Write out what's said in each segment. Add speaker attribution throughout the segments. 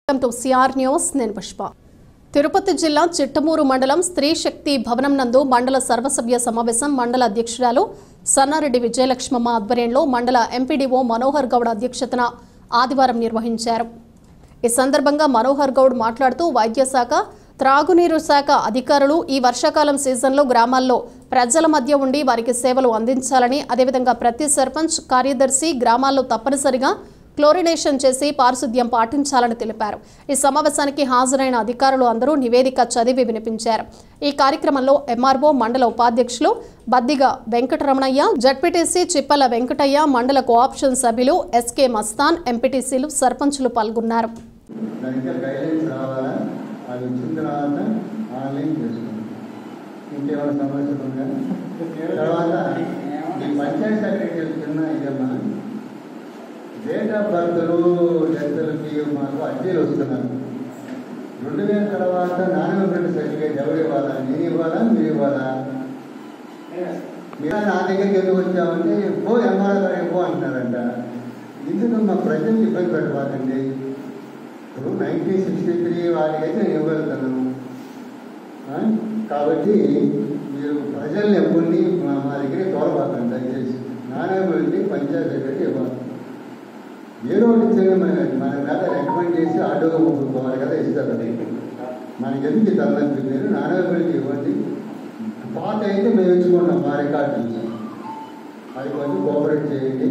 Speaker 1: Welcome to CR news. నేను పుష్ప. తిరుపతి జిల్లా చిట్టమూరు మండలం స్త్రీ శక్తి భవనం నందు మండల సర్వసభ్య సమావేశం మండల అధ్యక్షురాలు సన్నారెడ్డి విజయలక్ష్మమ్మ ఆధ్వర్యంలో మండల ఎంపీడీఓ మనోహర్ గౌడ్ అధ్యక్షతన ఆదివారం నిర్వహించారు. ఈ సందర్భంగా మనోహర్ గౌడ్ మాట్లాడుతూ వైద్య శాఖ, త్రాగునీరు శాఖ అధికారులు ఈ వర్షాకాలం సీజన్లో గ్రామాల్లో ప్రజల మధ్య ఉండి వారికి సేవలు అందించాలని, అదేవిధంగా ప్రతి సర్పంచ్, కార్యదర్శి గ్రామాల్లో తప్పనిసరిగా క్లోరినేషన్ చేసి పారిశుద్ధ్యం పాటించాలని తెలిపారు. ఈ సమావేశానికి హాజరైన అధికారులు అందరూ నివేదిక చదివి వినిపించారు. ఈ కార్యక్రమంలో ఎంఆర్ఓ, మండల ఉపాధ్యక్షులు బద్దిగా వెంకటరమణయ్య, జడ్పీటీసీ చిప్పల వెంకటయ్య, మండల కోఆప్షన్ సభ్యులు ఎస్కే మస్తాన్, ఎంపీటీసీలు, సర్పంచులు పాల్గొన్నారు.
Speaker 2: డేట్ ఆఫ్ బర్త్లు, డెత్లకి మాకు అర్జీలు వస్తున్నారు. 2000 తర్వాత నాన్-మెమరీ సర్టిఫికేట్ ఎవరు ఇవ్వాలా? నేను ఇవ్వాలా, మీరు ఇవ్వాలా? మీరు నా దగ్గరికి ఎందుకు వచ్చామంటే ఎంఆర్ఓ గారు పో అంటున్నారంట. ఇందుకు మా ప్రజలకు ఇబ్బంది పెట్టబాకండి. ఇప్పుడు 1963 వారికైతే నేను ఇవ్వగలుగుతాను. కాబట్టి మీరు ప్రజల్ని ఎవరిని మా దగ్గర తోలబాకండి. దయచేసి నాన్-మెమరీ పంచాయత్ సెక్రటరీ ఇవ్వాలి. ఏదో ఇచ్చేది మన మీద రికమెండ్ చేసి ఆటోగా ముగ్గుకోవాలి కదా, ఇస్తారండి. మనకి ఎందుకు తల్లంది? మీరు నానబడికి ఇవ్వండి. పాత అయితే మేము ఎంచుకున్నాం మా రికార్డు నుంచి, అది కొంచెం కోఆపరేట్ చేయండి.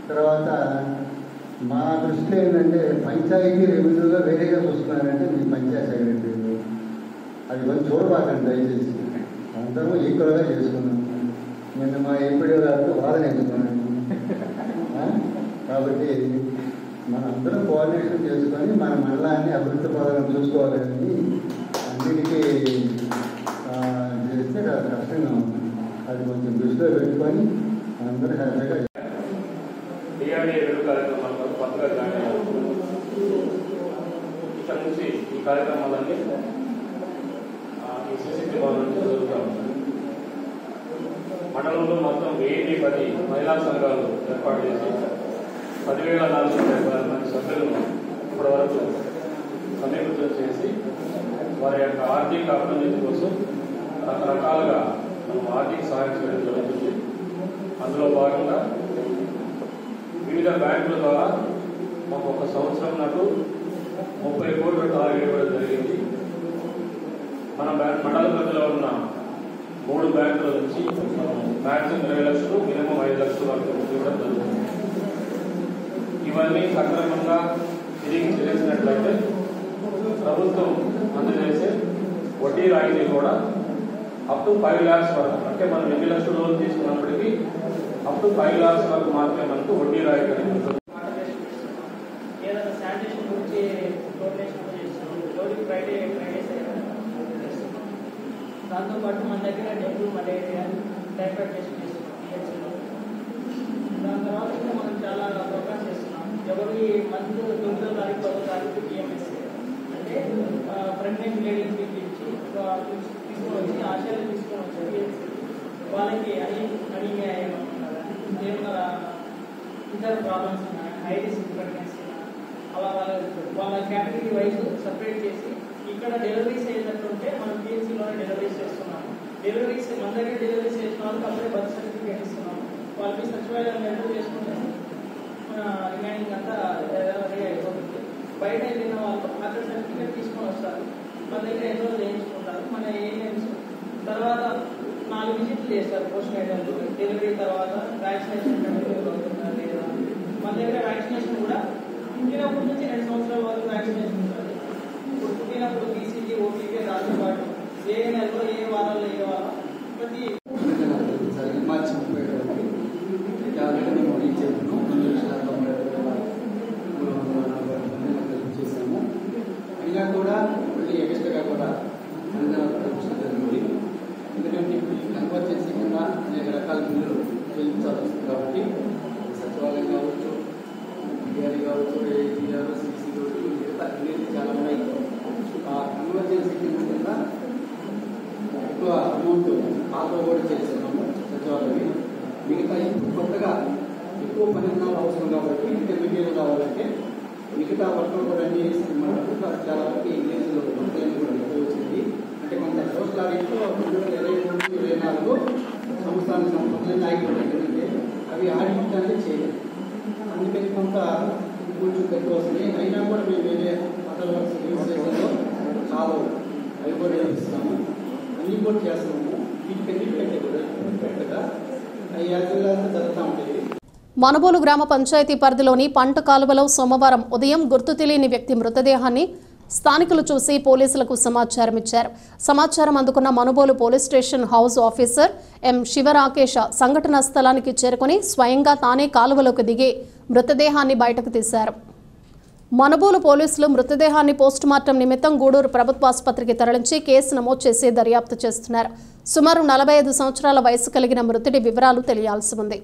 Speaker 2: తర్వాత మా దృష్టిలో ఏంటంటే పంచాయతీ రెవెన్యూగా వేరేగా చూస్తున్నారంటే మీ పంచాయతీ సెక్రటరీ అది కొంచెం చూడబాకండి దయచేసి. అందరూ ఈక్వల్గా చేసుకున్నాం. నేను మా ఎంపీడీ గారితో వాదన ఎంచుకున్నాను. కాబట్టి మనందరం కోఆర్డినేషన్ చేసుకొని మన మండలాన్ని అభివృద్ధి పదాలను చూసుకోవాలని అన్నిటికీ చేస్తే కష్టంగా ఉంది. అది కొంచెం దృష్టిలో పెట్టుకొని అందరూ హ్యాపీగా
Speaker 3: ఇక్కడ నుంచి ఈ కార్యక్రమాలన్నీ మండలంలో మొత్తం 1010 మహిళా సంఘాలు ఏర్పాటు చేసి 10,470 మంది సభ్యులను ఇప్పటి వరకు సమీకృతం చేసి వారి యొక్క ఆర్థిక అభివృద్ధి కోసం రకరకాలుగా మనం ఆర్థిక సహాయం చేయడం జరుగుతుంది. అందులో భాగంగా వివిధ బ్యాంకుల ద్వారా మాకు ఒక సంవత్సరం నాటు 30 కోట్ల టార్గెట్ ఇవ్వడం జరిగింది. మన మండల పరిధిలో ఉన్న 3 బ్యాంకుల నుంచి మ్యాక్సిమం 20 లక్షలు, మినిమం 5 లక్షల వరకు ఇవ్వడం జరుగుతుంది. ఇవన్నీ సక్రమంగా తిరిగి చెల్లించినట్లయితే ప్రభుత్వం అందజేసే వడ్డీ రాయితీ కూడా అప్ టు 5 lakhs వరకు, అంటే మనం 2 లక్షల లోన్ తీసుకున్నప్పటికీ అప్ టు 5 lakhs వరకు మాత్రమే మనకు వడ్డీ రాయితీ ఉంటుంది.
Speaker 4: దాంతోపాటు మన దగ్గర డెంగ్యూ, మలేరియా, టైఫాయిడ్ టెస్ట్ చేస్తున్నాం. దాని తర్వాత కూడా మనం చాలా ప్రోగ్రామ్స్ చేస్తున్నాం. ఎవరి మంత్ 9వ తారీఖు 10వ తారీఖు పిఎంఎస్ అంటే ప్రెగ్నెంట్ లేడీస్ పిలిపించి తీసుకొని వచ్చి ఆశయాలు తీసుకొని వచ్చి వాళ్ళకి అనీమియా ఏమన్నా ఇతర ప్రాబ్లమ్స్ ఉన్నాయి, హై రిస్క్ ప్రెగ్నెన్సీ అలా వాళ్ళ కేటగిరీ వైజ్ సపరేట్ చేసి ఇక్కడ డెలివరీస్ అయ్యేటట్టుంటే మనం పిఎస్సీలోనే డెలివరీస్ చేస్తున్నాము. డెలివరీస్ మన దగ్గర డెలివరీస్ చేసిన వాళ్ళకి అప్పుడే బర్త్ సర్టిఫికేట్ ఇస్తున్నాము. వాళ్ళకి సచివాలయం ఎంటర్ చేసుకుంటే మన రిమైనింగ్ అంతా రెడీ అయిపోతుంది. బయట వెళ్ళిన వాళ్ళు అక్కడ సర్టిఫికేట్ తీసుకొని వస్తారు, మన దగ్గర ఎన్రోల్ చేయించుకుంటారు. మన ఏఎన్ఎంస్ తర్వాత 4 విజిట్లు చేస్తారు పోస్ట్ నేటల్ డెలివరీ తర్వాత. వ్యాక్సినేషన్ అవుతుందా లేదా? మన దగ్గర వ్యాక్సినేషన్ కూడా పుట్టినప్పటి నుంచి 2 సంవత్సరాల వరకు వ్యాక్సినేషన్ ఉంటుంది. ఇప్పుడు పుట్టినప్పుడు బీసీజీ, ఓపీపీ దాంతో పాటు ఏ నెలలో ఏ వారాల్లో ఏ వారం ప్రతి
Speaker 2: మార్చి 30 ఆల్రెడీ మేము రీచ్ చేస్తున్నాం. 2,90,000 చేసాము. అయినా కూడా మళ్ళీ ఎక్స్ట్రాగా కూడా జరిగింది. ఎందుకంటే కన్వర్జెన్సీ కింద అనేక రకాల బిల్లులు చెల్లించాల్సి వస్తుంది. కాబట్టి సచివాలయం కావచ్చు, డిఆర్ఈ కావచ్చు, ఏటీఆర్, సీసీ రోడ్డు, మిగతా అన్ని చాలా ఉన్నాయి. ఆ కన్వర్జెన్సీ కింద ఎక్కువ అమౌంట్ ఆటో కూడా చేస్తున్నాము సచివాలయం. మిగతా ఇప్పుడు కొత్తగా ఎక్కువ పని అవసరం కాబట్టి ఇంటర్మీడియట్ కావాలంటే
Speaker 5: మిగతా వర్గం కూడా అన్ని చాలా వరకు ఇంగ్లీష్లో కంప్లైంట్ కూడా వచ్చింది. అంటే కొంత పోస్ట్ ఆడిట్లో 2023-24 సంవత్సరానికి కంప్లైంట్ ఆగిపోయింది. అవి ఆడిట్ అనేది చేయలేదు. అందుకని కొంత కొంచెం ఎక్కువ వస్తుంది. అయినా కూడా మేము వేరే అదర్ వర్క్స్ రిజిస్ట్రేషన్లో చాలా అవి కూడా ఇస్తున్నాము, అన్నీ కూడా చేస్తున్నాము. వీటికన్నిటికంటే కూడా పెట్టగా అవి యాక్చువల్గా జరుగుతూ ఉంటాయి.
Speaker 1: మనుబోలు గ్రామ పంచాయతీ పరిధిలోని పంట కాలువలో సోమవారం ఉదయం గుర్తు తెలియని వ్యక్తి మృతదేహాన్ని స్థానికులు చూసి పోలీసులకు సమాచారం ఇచ్చారు. సమాచారం అందుకున్న Manubolu police station house officer M Sivarakesh సంఘటనా స్థలానికి చేరుకుని స్వయంగా తానే కాలువలోకి దిగి మృతదేహాన్ని బయటకు తీశారు. మనుబోలు పోలీసులు మృతదేహాన్ని పోస్టుమార్టం నిమిత్తం గూడూరు ప్రభుత్వ ఆసుపత్రికి తరలించి కేసు నమోదు చేసి దర్యాప్తు చేస్తున్నారు. సుమారు 45 సంవత్సరాల వయసు కలిగిన మృతుడి వివరాలు తెలియాల్సి ఉంది.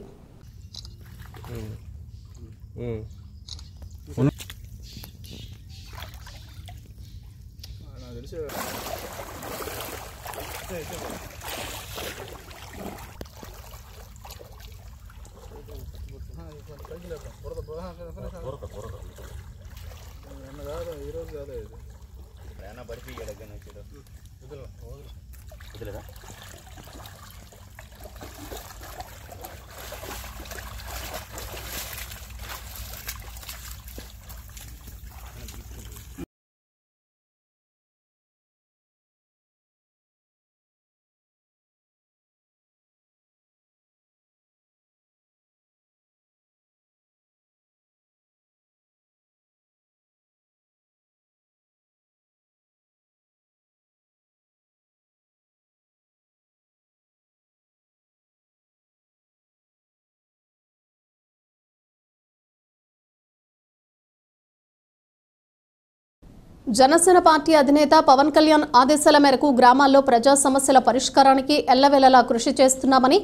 Speaker 1: జనసేన పార్టీ అధినేత పవన్ కళ్యాణ్ ఆదేశాల మేరకు గ్రామాల్లో ప్రజా సమస్యల పరిష్కారానికి ఎల్లవెల్లలా కృషి చేస్తున్నామని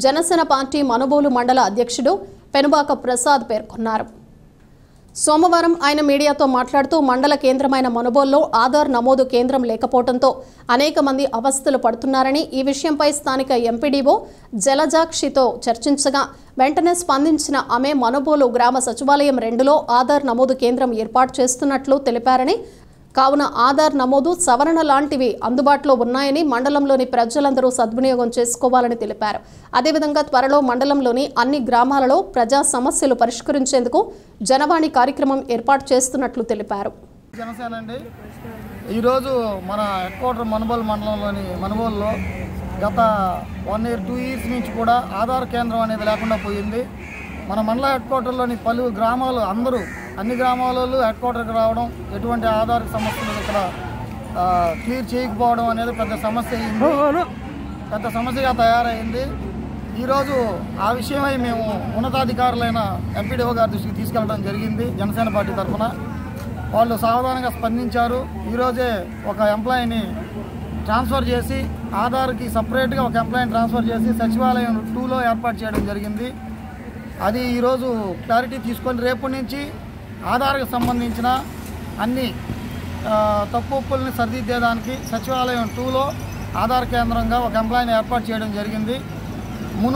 Speaker 1: జనసేన పార్టీ మనుబోలు మండల అధ్యక్షుడు పెనుబాక ప్రసాద్ పేర్కొన్నారు. సోమవారం ఆయన మీడియాతో మాట్లాడుతూ మండల కేంద్రమైన మనుబోలులో ఆధార్ నమోదు కేంద్రం లేకపోవడంతో అనేక మంది అవస్థలు పడుతున్నారని, ఈ విషయంపై స్థానిక ఎంపీడీఓ జలజాక్షితో చర్చించగా వెంటనే స్పందించిన ఆమె మనుబోలు గ్రామ సచివాలయం 2లో ఆధార్ నమోదు కేంద్రం ఏర్పాటు చేస్తున్నట్లు తెలిపారని, కావున ఆధార్ నమోదు సవరణ లాంటివి అందుబాటులో ఉన్నాయని మండలంలోని ప్రజలందరూ సద్వినియోగం చేసుకోవాలని తెలిపారు. అదేవిధంగా త్వరలో మండలంలోని అన్ని గ్రామాలలో ప్రజా సమస్యలు పరిష్కరించేందుకు జనవాణి కార్యక్రమం ఏర్పాటు చేస్తున్నట్లు తెలిపారు.
Speaker 6: జనసేన అండి, ఈరోజు మన హెడ్ క్వార్టర్ మనుబోలు మండలంలోని మనుబోలులో గత 1 year 2 years నుంచి కూడా ఆధార్ కేంద్రం అనేది లేకుండా పోయింది. మన మండల హెడ్ క్వార్టర్లోని పలు గ్రామాలు అందరూ అన్ని గ్రామాలలో హెడ్ క్వార్టర్కి రావడం, ఎటువంటి ఆధార్ సమస్యలు ఇక్కడ క్లియర్ చేయకపోవడం అనేది పెద్ద సమస్యగా తయారైంది. ఈరోజు ఆ విషయమై మేము ఉన్నతాధికారులైన ఎంపీడీఓ గారి దృష్టికి తీసుకెళ్ళడం జరిగింది. జనసేన పార్టీ తరఫున వాళ్ళు సావధానంగా స్పందించారు. ఈరోజే ఒక ఎంప్లాయీని ట్రాన్స్ఫర్ చేసి ఆధార్కి సపరేట్గా ఒక ఎంప్లాయీని ట్రాన్స్ఫర్ చేసి సచివాలయం 2లో ఏర్పాటు చేయడం జరిగింది. అది ఈరోజు క్లారిటీ తీసుకొని రేపటి నుంచి ఆధార్కి సంబంధించిన అన్ని తప్పుల్ని సరిదిద్దేదానికి సచివాలయం 2లో ఆధార్ కేంద్రంగా ఒక ఎంప్లాయీని ఏర్పాటు చేయడం జరిగింది.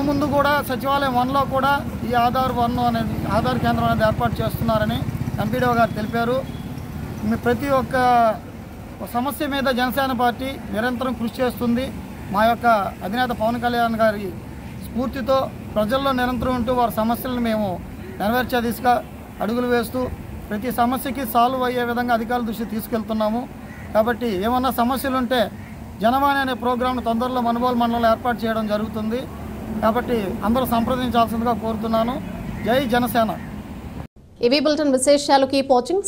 Speaker 6: ముందు కూడా సచివాలయం 1లో కూడా ఈ ఆధార్ కేంద్రం అనేది ఏర్పాటు చేస్తున్నారని ఎంపీడీఓ గారు తెలిపారు. ప్రతి ఒక్క సమస్య మీద జనసేన పార్టీ నిరంతరం కృషి చేస్తుంది. మా యొక్క అధినేత పవన్ కళ్యాణ్ గారి స్ఫూర్తితో ప్రజల్లో నిరంతరం ఉంటూ వారి సమస్యలను మేము నెరవేర్చే దిశగా అడుగులు వేస్తూ ప్రతి సమస్యకి సాల్వ్ అయ్యే విధంగా అధికారుల దృష్టికి తీసుకెళ్తున్నాము. కాబట్టి ఏమన్నా సమస్యలు ఉంటే జనవాణి అనే ప్రోగ్రాంను తొందరలో మనుబోలు మండలంలో ఏర్పాటు చేయడం జరుగుతుంది. కాబట్టి అందరూ సంప్రదించాల్సిందిగా కోరుతున్నాను. జై జనసేన.
Speaker 1: ఇవి బులెటిన్ విశేషాలు. Keep watching.